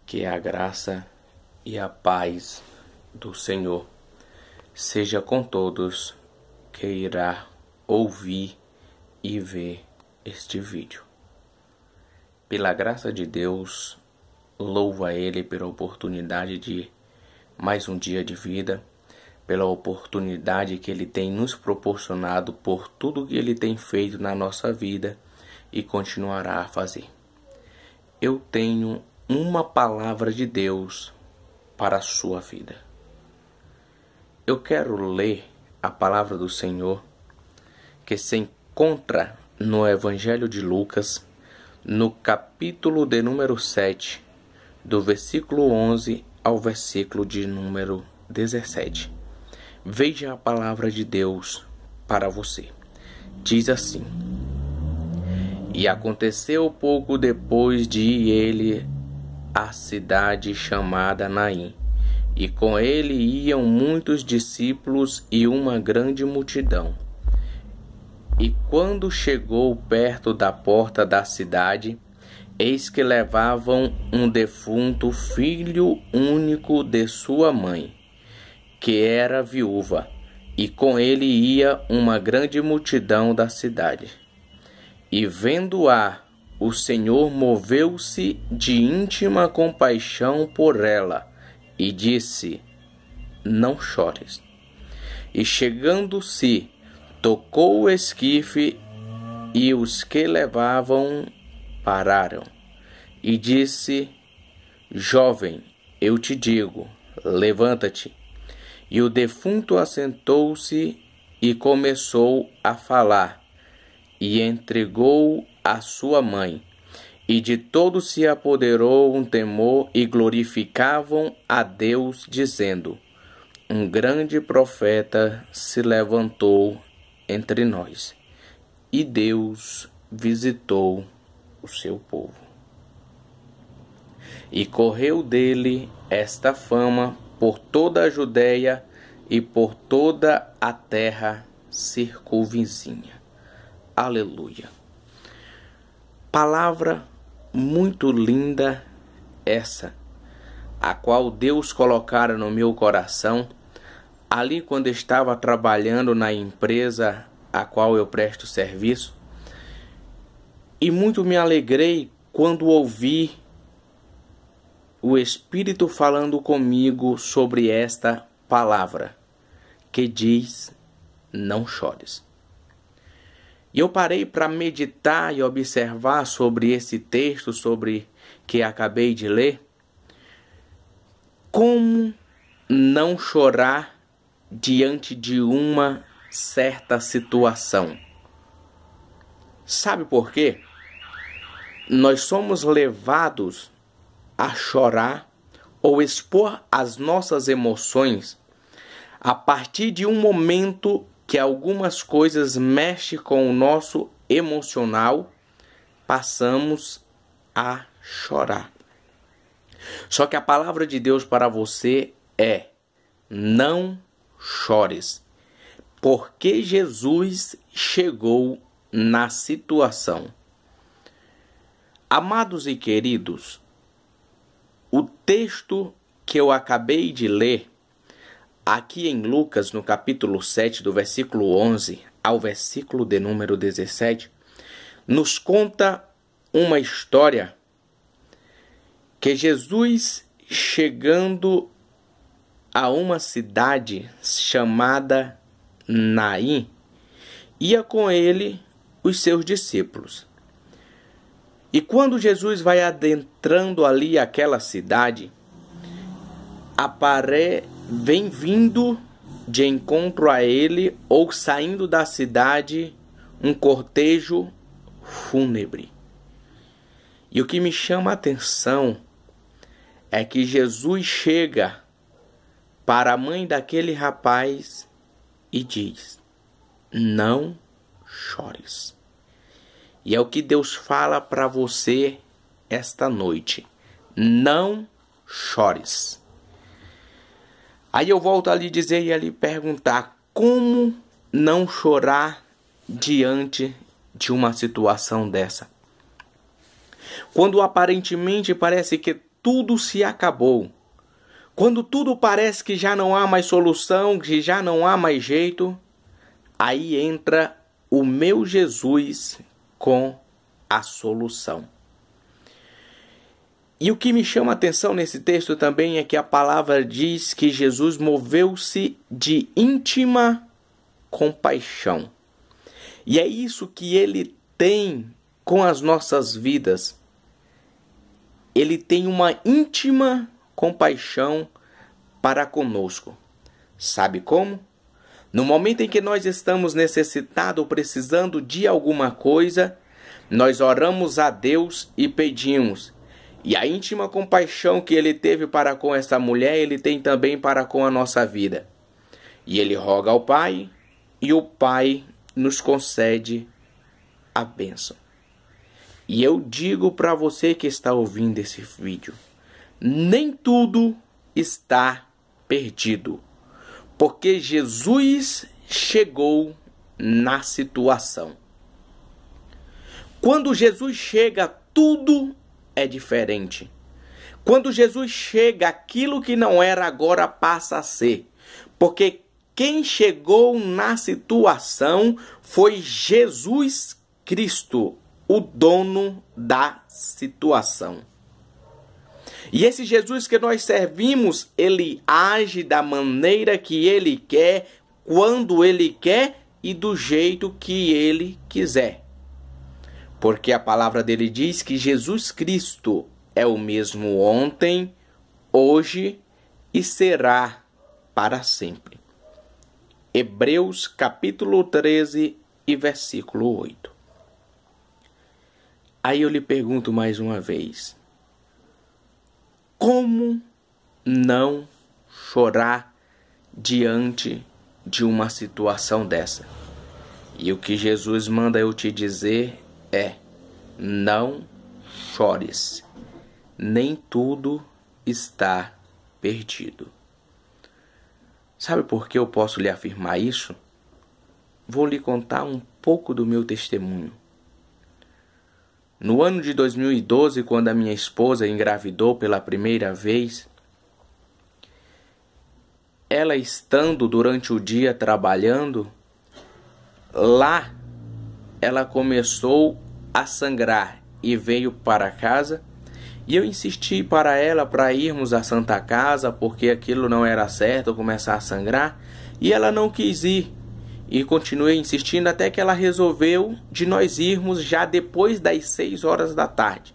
Que a graça e a paz do Senhor seja com todos que irá ouvir e ver este vídeo. Pela graça de Deus, louvo a Ele pela oportunidade de mais um dia de vida, pela oportunidade que Ele tem nos proporcionado por tudo que Ele tem feito na nossa vida e continuará a fazer. Eu tenho uma palavra de Deus para a sua vida. Eu quero ler a palavra do Senhor que se encontra no Evangelho de Lucas, no capítulo de número 7, do versículo 11 ao versículo de número 17. Veja a palavra de Deus para você. Diz assim: E aconteceu pouco depois de ir ele à cidade chamada Naim, e com ele iam muitos discípulos e uma grande multidão. E quando chegou perto da porta da cidade, eis que levavam um defunto filho único de sua mãe, que era viúva, e com ele ia uma grande multidão da cidade. E vendo-a, o Senhor moveu-se de íntima compaixão por ela, e disse: Não chores. E chegando-se, tocou o esquife, e os que levavam pararam. E disse: Jovem, eu te digo, levanta-te. E o defunto assentou-se e começou a falar, e entregou a sua mãe. E de todos se apoderou um temor, e glorificavam a Deus, dizendo: Um grande profeta se levantou entre nós, e Deus visitou o seu povo. E correu dele esta fama por toda a Judeia e por toda a terra circunvizinha. Aleluia. Palavra muito linda essa, a qual Deus colocara no meu coração, ali quando estava trabalhando na empresa a qual eu presto serviço. E muito me alegrei quando ouvi o Espírito falando comigo sobre esta palavra, que diz: Não chores. E eu parei para meditar e observar sobre esse texto, sobre que acabei de ler. Como não chorar diante de uma certa situação? Sabe por quê? Nós somos levados a chorar ou expor as nossas emoções a partir de um momento que algumas coisas mexem com o nosso emocional, passamos a chorar. Só que a palavra de Deus para você é: não chores, porque Jesus chegou na situação. Amados e queridos, o texto que eu acabei de ler, aqui em Lucas, no capítulo 7, do versículo 11 ao versículo de número 17, nos conta uma história que Jesus, chegando a uma cidade chamada Naim, ia com ele os seus discípulos. E quando Jesus vai adentrando ali aquela cidade, vem vindo de encontro a ele, ou saindo da cidade, um cortejo fúnebre. E o que me chama a atenção é que Jesus chega para a mãe daquele rapaz e diz: Não chores. E é o que Deus fala para você esta noite: não chores. Aí eu volto a lhe dizer e a lhe perguntar: como não chorar diante de uma situação dessa? Quando aparentemente parece que tudo se acabou, quando tudo parece que já não há mais solução, que já não há mais jeito, aí entra o meu Jesus com a solução. E o que me chama a atenção nesse texto também é que a palavra diz que Jesus moveu-se de íntima compaixão. E é isso que ele tem com as nossas vidas. Ele tem uma íntima compaixão para conosco. Sabe como? No momento em que nós estamos necessitados ou precisando de alguma coisa, nós oramos a Deus e pedimos. E a íntima compaixão que ele teve para com essa mulher, ele tem também para com a nossa vida. E ele roga ao Pai, e o Pai nos concede a bênção. E eu digo para você que está ouvindo esse vídeo, nem tudo está perdido, porque Jesus chegou na situação. Quando Jesus chega, tudo é diferente. Quando Jesus chega, aquilo que não era agora passa a ser. Porque quem chegou na situação foi Jesus Cristo, o dono da situação. E esse Jesus que nós servimos, ele age da maneira que ele quer, quando ele quer e do jeito que ele quiser. Porque a palavra dele diz que Jesus Cristo é o mesmo ontem, hoje e será para sempre. Hebreus capítulo 13 e versículo 8. Aí eu lhe pergunto mais uma vez, como não chorar diante de uma situação dessa? E o que Jesus manda eu te dizer é: não chores, nem tudo está perdido. Sabe por que eu posso lhe afirmar isso? Vou lhe contar um pouco do meu testemunho. No ano de 2012, quando a minha esposa engravidou pela primeira vez, ela estando durante o dia trabalhando, lá ela começou a sangrar e veio para casa. E eu insisti para ela para irmos à Santa Casa, porque aquilo não era certo, começar a sangrar. E ela não quis ir. E continuei insistindo até que ela resolveu de nós irmos já depois das 6 horas da tarde.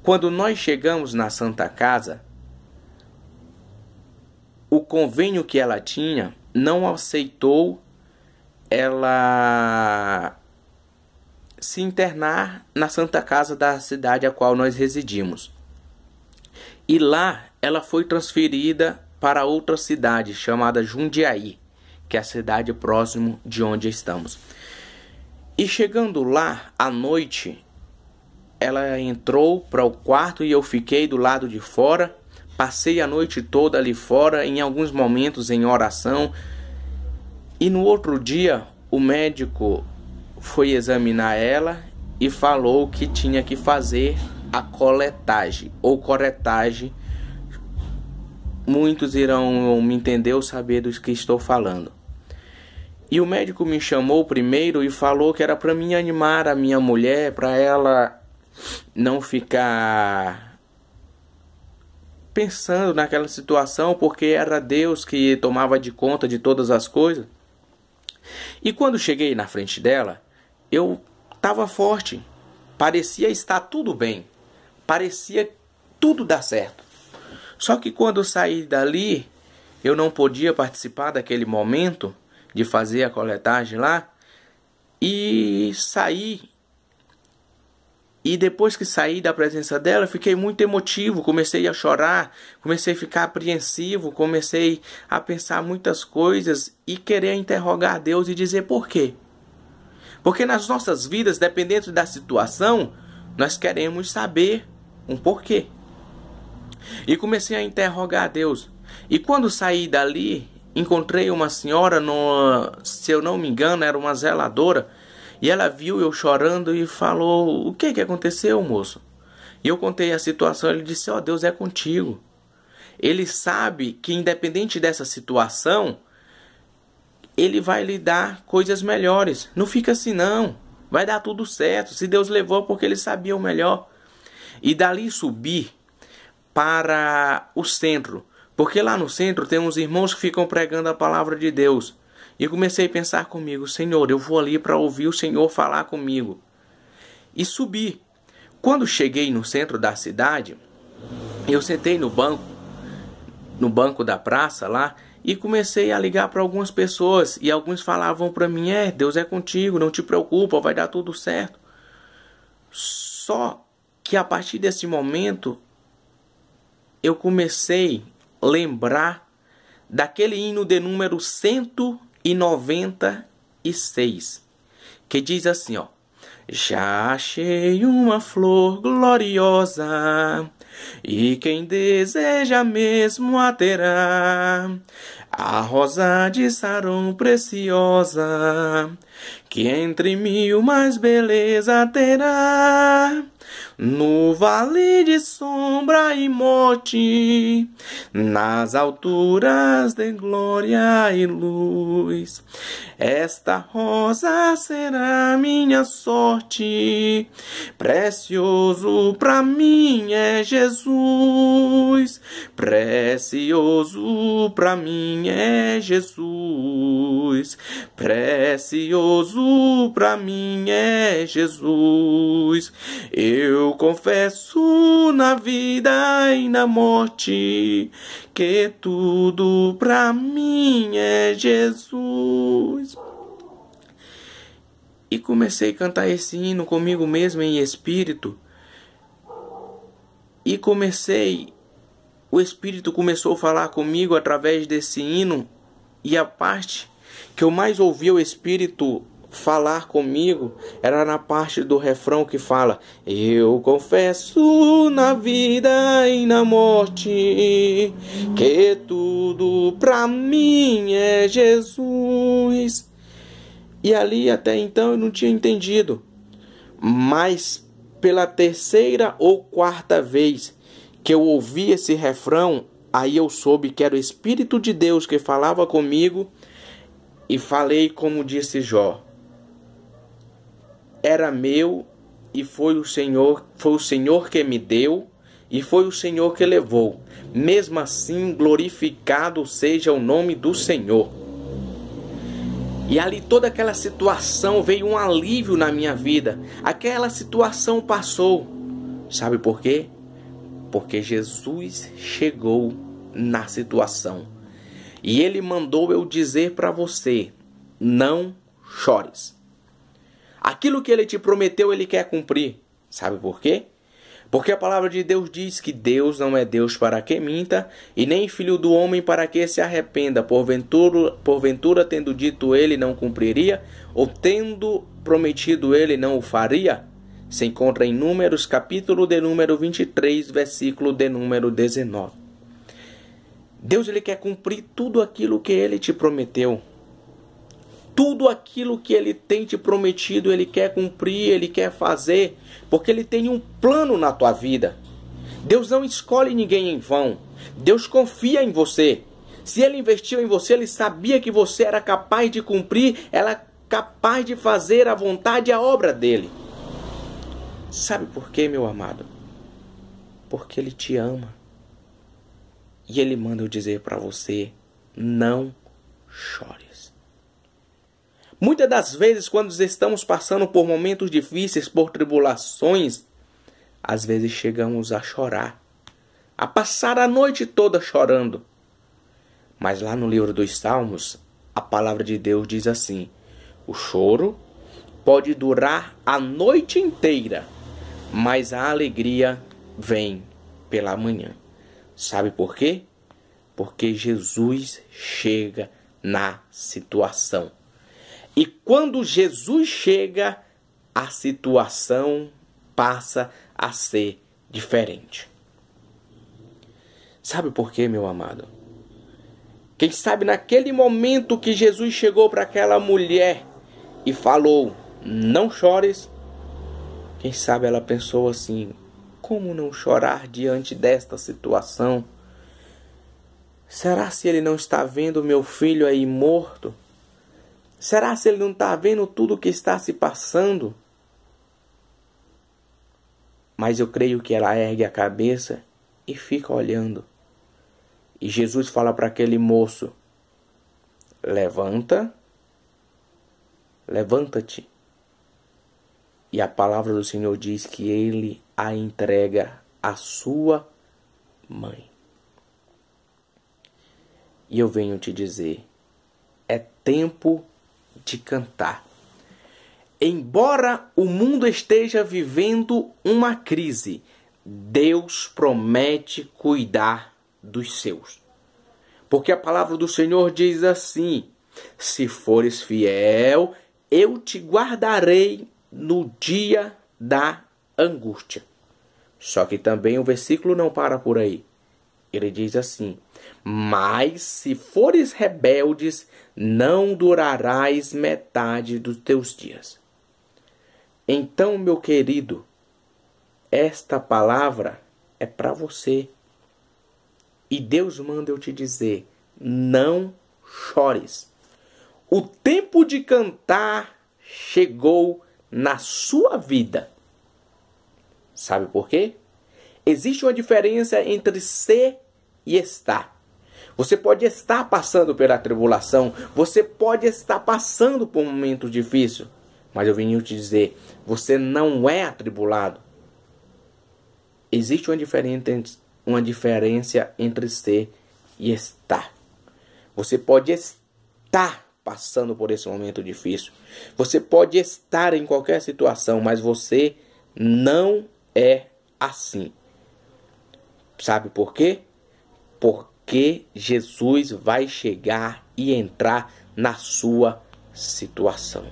Quando nós chegamos na Santa Casa, o convênio que ela tinha não aceitou ela se internar na Santa Casa da cidade a qual nós residimos. E lá ela foi transferida para outra cidade chamada Jundiaí, que é a cidade próximo de onde estamos. E chegando lá à noite, ela entrou para o quarto e eu fiquei do lado de fora. Passei a noite toda ali fora, em alguns momentos em oração. E no outro dia, o médico foi examinar ela e falou que tinha que fazer a coletagem ou corretagem. Muitos irão me entender ou saber do que estou falando. E o médico me chamou primeiro e falou que era para mim animar a minha mulher, para ela não ficar pensando naquela situação, porque era Deus que tomava de conta de todas as coisas. E quando cheguei na frente dela, eu estava forte, parecia estar tudo bem, parecia tudo dar certo. Só que quando eu saí dali, eu não podia participar daquele momento de fazer a coletagem lá, e saí. E depois que saí da presença dela, fiquei muito emotivo, comecei a chorar, comecei a ficar apreensivo, comecei a pensar muitas coisas e querer interrogar a Deus e dizer por quê. Porque nas nossas vidas, dependendo da situação, nós queremos saber um porquê. E comecei a interrogar a Deus. E quando saí dali, encontrei uma senhora, se eu não me engano, era uma zeladora. E ela viu eu chorando e falou: o que aconteceu, moço? E eu contei a situação, ele disse, ó, Deus é contigo. Ele sabe que independente dessa situação, Ele vai lhe dar coisas melhores. Não fica assim não, vai dar tudo certo. Se Deus levou porque Ele sabia o melhor. E dali subir para o centro, porque lá no centro tem uns irmãos que ficam pregando a palavra de Deus. E comecei a pensar comigo, Senhor, eu vou ali para ouvir o Senhor falar comigo. E subi. Quando cheguei no centro da cidade, eu sentei no banco da praça lá, e comecei a ligar para algumas pessoas. E alguns falavam para mim, Deus é contigo, não te preocupa, vai dar tudo certo. Só que a partir desse momento, eu comecei a lembrar daquele hino de número 196, que diz assim, ó. Já achei uma flor gloriosa, e quem deseja mesmo a terá, a rosa de Saron preciosa, que entre mil mais beleza terá. No vale de sombra e morte, nas alturas de glória e luz, esta rosa será minha sorte. Precioso pra mim é Jesus, precioso pra mim é Jesus, precioso pra mim é Jesus. Eu confesso na vida e na morte que tudo pra mim é Jesus. E comecei a cantar esse hino comigo mesmo em espírito. E o Espírito começou a falar comigo através desse hino. E a parte que eu mais ouvi o Espírito falar comigo era na parte do refrão que fala: eu confesso na vida e na morte que tudo pra mim é Jesus. E ali até então eu não tinha entendido, mas pela terceira ou quarta vez que eu ouvi esse refrão, aí eu soube que era o Espírito de Deus que falava comigo. E falei como disse Jó: era meu e foi o Senhor que me deu e foi o Senhor que levou. Mesmo assim, glorificado seja o nome do Senhor. E ali toda aquela situação veio um alívio na minha vida. Aquela situação passou. Sabe por quê? Porque Jesus chegou na situação. E Ele mandou eu dizer para você: não chores. Aquilo que Ele te prometeu, Ele quer cumprir. Sabe por quê? Porque a palavra de Deus diz que Deus não é Deus para que minta, e nem filho do homem para que se arrependa. Porventura tendo dito Ele, não cumpriria, ou tendo prometido Ele, não o faria? Se encontra em Números, capítulo de número 23, versículo de número 19. Deus, Ele quer cumprir tudo aquilo que Ele te prometeu. Tudo aquilo que Ele tem te prometido, Ele quer cumprir, Ele quer fazer, porque Ele tem um plano na tua vida. Deus não escolhe ninguém em vão. Deus confia em você. Se Ele investiu em você, Ele sabia que você era capaz de cumprir, era capaz de fazer a vontade e a obra dEle. Sabe por quê, meu amado? Porque Ele te ama. E Ele manda eu dizer para você: não chores. Muitas das vezes, quando estamos passando por momentos difíceis, por tribulações, às vezes chegamos a chorar, a passar a noite toda chorando. Mas lá no livro dos Salmos, a palavra de Deus diz assim: o choro pode durar a noite inteira, mas a alegria vem pela manhã. Sabe por quê? Porque Jesus chega na situação. E quando Jesus chega, a situação passa a ser diferente. Sabe por quê, meu amado? Quem sabe naquele momento que Jesus chegou para aquela mulher e falou: não chores. Quem sabe ela pensou assim: como não chorar diante desta situação? Será se ele não está vendo meu filho aí morto? Será se ele não está vendo tudo o que está se passando? Mas eu creio que ela ergue a cabeça e fica olhando. E Jesus fala para aquele moço: levanta-te. E a palavra do Senhor diz que ele a entrega à sua mãe. E eu venho te dizer, é tempo de cantar. Embora o mundo esteja vivendo uma crise, Deus promete cuidar dos seus. Porque a palavra do Senhor diz assim: se fores fiel, eu te guardarei no dia da angústia. Só que também o versículo não para por aí. Ele diz assim: mas se fores rebeldes, não durarás metade dos teus dias. Então, meu querido, esta palavra é para você. E Deus manda eu te dizer: não chores. O tempo de cantar chegou na sua vida. Sabe por quê? Existe uma diferença entre ser e estar. Você pode estar passando pela tribulação, você pode estar passando por um momento difícil, mas eu vim te dizer, você não é atribulado. Existe uma diferença entre ser e estar. Você pode estar passando por esse momento difícil. Você pode estar em qualquer situação, mas você não é assim. Sabe por quê? Porque Jesus vai chegar e entrar na sua situação.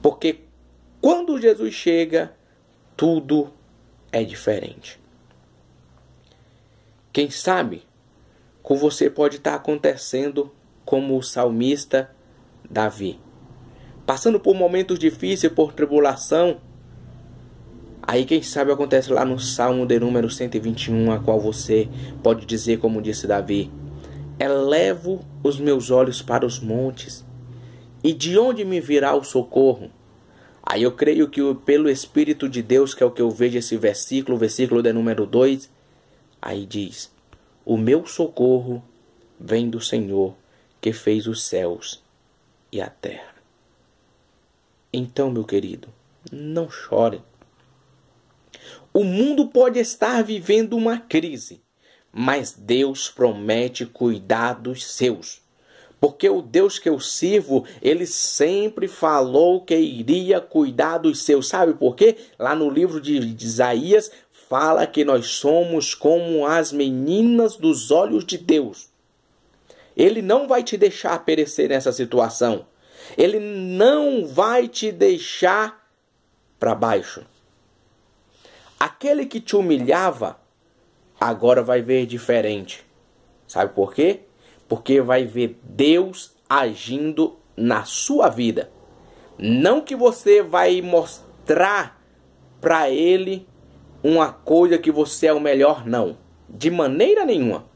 Porque quando Jesus chega, tudo é diferente. Quem sabe, com você pode estar acontecendo como o salmista Davi. Passando por momentos difíceis, por tribulação. Aí quem sabe acontece lá no Salmo de número 121, a qual você pode dizer como disse Davi: elevo os meus olhos para os montes, e de onde me virá o socorro? Aí eu creio que pelo Espírito de Deus, que é o que eu vejo esse versículo, o versículo de número 2, aí diz: o meu socorro vem do Senhor, que fez os céus e a terra. Então, meu querido, não chore. O mundo pode estar vivendo uma crise, mas Deus promete cuidar dos seus. Porque o Deus que eu sirvo, ele sempre falou que iria cuidar dos seus. Sabe por quê? Lá no livro de Isaías, fala que nós somos como as meninas dos olhos de Deus. Ele não vai te deixar perecer nessa situação. Ele não vai te deixar para baixo. Aquele que te humilhava, agora vai ver diferente. Sabe por quê? Porque vai ver Deus agindo na sua vida. Não que você vai mostrar para ele uma coisa que você é o melhor, não. De maneira nenhuma.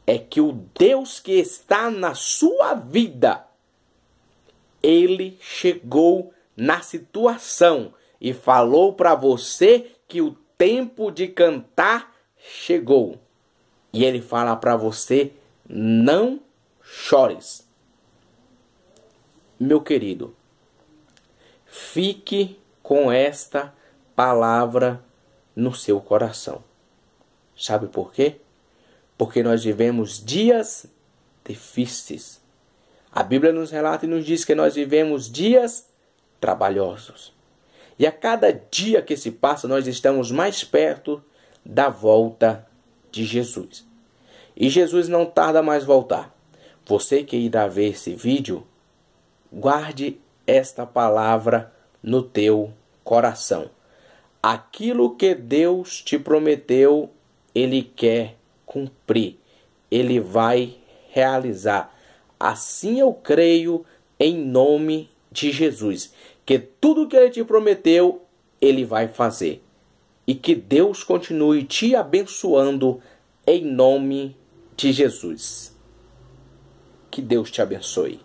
É que o Deus que está na sua vida, ele chegou na situação e falou para você que o tempo de cantar chegou. E ele fala para você: não chores. Meu querido, fique com esta palavra no seu coração. Sabe por quê? Porque nós vivemos dias difíceis. A Bíblia nos relata e nos diz que nós vivemos dias trabalhosos. E a cada dia que se passa, nós estamos mais perto da volta de Jesus. E Jesus não tarda mais voltar. Você que irá ver esse vídeo, guarde esta palavra no teu coração. Aquilo que Deus te prometeu, Ele quer cumprir. Ele vai realizar. Assim eu creio em nome de Jesus, que tudo que Ele te prometeu, Ele vai fazer. e que Deus continue te abençoando em nome de Jesus. Que Deus te abençoe.